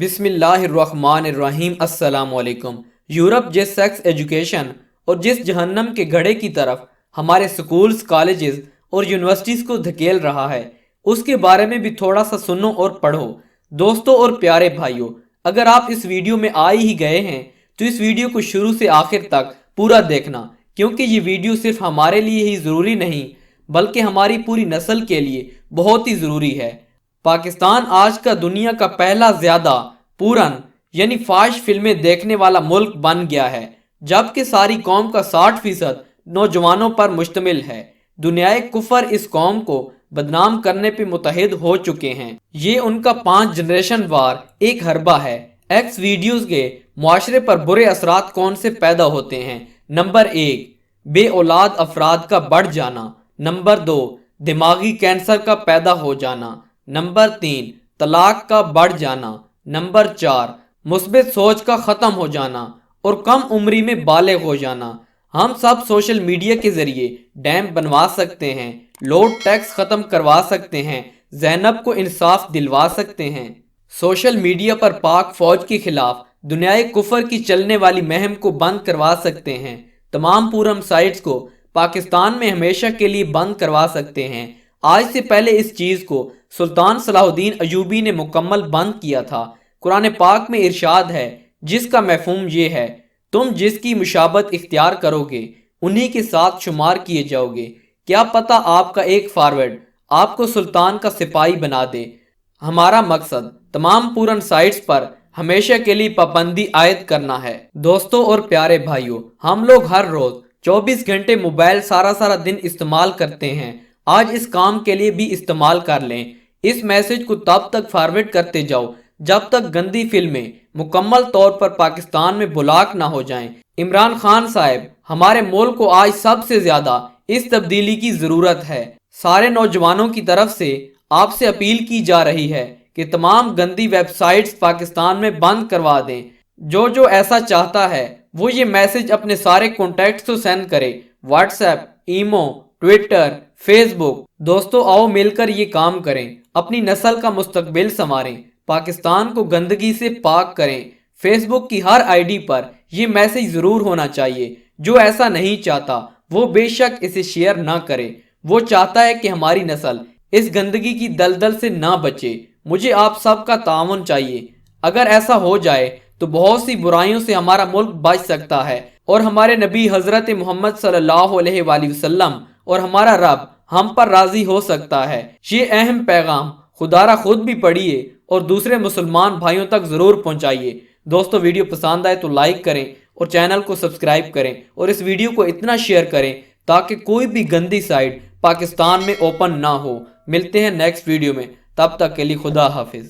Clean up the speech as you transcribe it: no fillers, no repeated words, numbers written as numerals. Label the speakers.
Speaker 1: بسم اللہ الرحمن الرحیم۔ السلام علیکم۔ یورپ جس سیکس ایجوکیشن اور جس جہنم کے گڑھے کی طرف ہمارے سکولز، کالجز اور یونیورسٹیز کو دھکیل رہا ہے، اس کے بارے میں بھی تھوڑا سا سنو اور پڑھو۔ دوستوں اور پیارے بھائیوں، اگر آپ اس ویڈیو میں آ ہی گئے ہیں تو اس ویڈیو کو شروع سے آخر تک پورا دیکھنا، کیونکہ یہ ویڈیو صرف ہمارے لیے ہی ضروری نہیں بلکہ ہماری پوری نسل کے لیے بہت ہی ضروری ہے۔ پاکستان آج کا دنیا کا پہلا زیادہ پورن یعنی فاحش فلمیں دیکھنے والا ملک بن گیا ہے، جبکہ ساری قوم کا 60% نوجوانوں پر مشتمل ہے۔ دنیائے کفر اس قوم کو بدنام کرنے پہ متحد ہو چکے ہیں۔ یہ ان کا 5 جنریشن وار ایک حربہ ہے۔ ایکس ویڈیوز کے معاشرے پر برے اثرات کون سے پیدا ہوتے ہیں؟ نمبر 1، بے اولاد افراد کا بڑھ جانا۔ نمبر 2، دماغی کینسر کا پیدا ہو جانا۔ نمبر 3، طلاق کا بڑھ جانا۔ نمبر 4، مثبت سوچ کا ختم ہو جانا اور کم عمری میں بالغ ہو جانا۔ ہم سب سوشل میڈیا کے ذریعے ڈیم بنوا سکتے ہیں، لوڈ ٹیکس ختم کروا سکتے ہیں، زینب کو انصاف دلوا سکتے ہیں، سوشل میڈیا پر پاک فوج کے خلاف دنیائے کفر کی چلنے والی مہم کو بند کروا سکتے ہیں، تمام پورم سائٹس کو پاکستان میں ہمیشہ کے لیے بند کروا سکتے ہیں۔ آج سے پہلے اس چیز کو سلطان صلاح الدین ایوبی نے مکمل بند کیا تھا۔ قرآن پاک میں ارشاد ہے، جس کا مفہوم یہ ہے، تم جس کی مشابہت اختیار کرو گے انہی کے ساتھ شمار کیے جاؤ گے۔ کیا پتہ آپ کا ایک فارورڈ آپ کو سلطان کا سپاہی بنا دے۔ ہمارا مقصد تمام پورن سائٹس پر ہمیشہ کے لیے پابندی عائد کرنا ہے۔ دوستوں اور پیارے بھائیوں، ہم لوگ ہر روز 24 گھنٹے موبائل سارا دن استعمال کرتے ہیں۔ آج اس کام کے لیے بھی استعمال کر لیں۔ اس میسج کو تب تک فارورڈ کرتے جاؤ جب تک گندی فلمیں مکمل طور پر پاکستان میں بلاک نہ ہو جائیں۔ عمران خان صاحب، ہمارے ملک کو آج سب سے زیادہ اس تبدیلی کی ضرورت ہے۔ سارے نوجوانوں کی طرف سے آپ سے اپیل کی جا رہی ہے کہ تمام گندی ویب سائٹس پاکستان میں بند کروا دیں۔ جو ایسا چاہتا ہے وہ یہ میسج اپنے سارے کانٹیکٹس کو سینڈ کرے، WhatsApp, imo, Twitter, Facebook. دوستو، آؤ مل کر یہ کام کریں، اپنی نسل کا مستقبل سنواریں، پاکستان کو گندگی سے پاک کریں۔ فیس بک کی ہر آئی ڈی پر یہ میسج ضرور ہونا چاہیے۔ جو ایسا نہیں چاہتا وہ بے شک اسے شیئر نہ کرے۔ وہ چاہتا ہے کہ ہماری نسل اس گندگی کی دلدل سے نہ بچے۔ مجھے آپ سب کا تعاون چاہیے۔ اگر ایسا ہو جائے تو بہت سی برائیوں سے ہمارا ملک بچ سکتا ہے اور ہمارے نبی حضرت محمد صلی اللہ علیہ وآلہ وسلم اور ہمارا رب ہم پر راضی ہو سکتا ہے۔ یہ اہم پیغام خدا را خود بھی پڑھیے اور دوسرے مسلمان بھائیوں تک ضرور پہنچائیے۔ دوستو، ویڈیو پسند آئے تو لائک کریں اور چینل کو سبسکرائب کریں اور اس ویڈیو کو اتنا شیئر کریں تاکہ کوئی بھی گندی سائٹ پاکستان میں اوپن نہ ہو۔ ملتے ہیں نیکسٹ ویڈیو میں، تب تک کے لیے خدا حافظ۔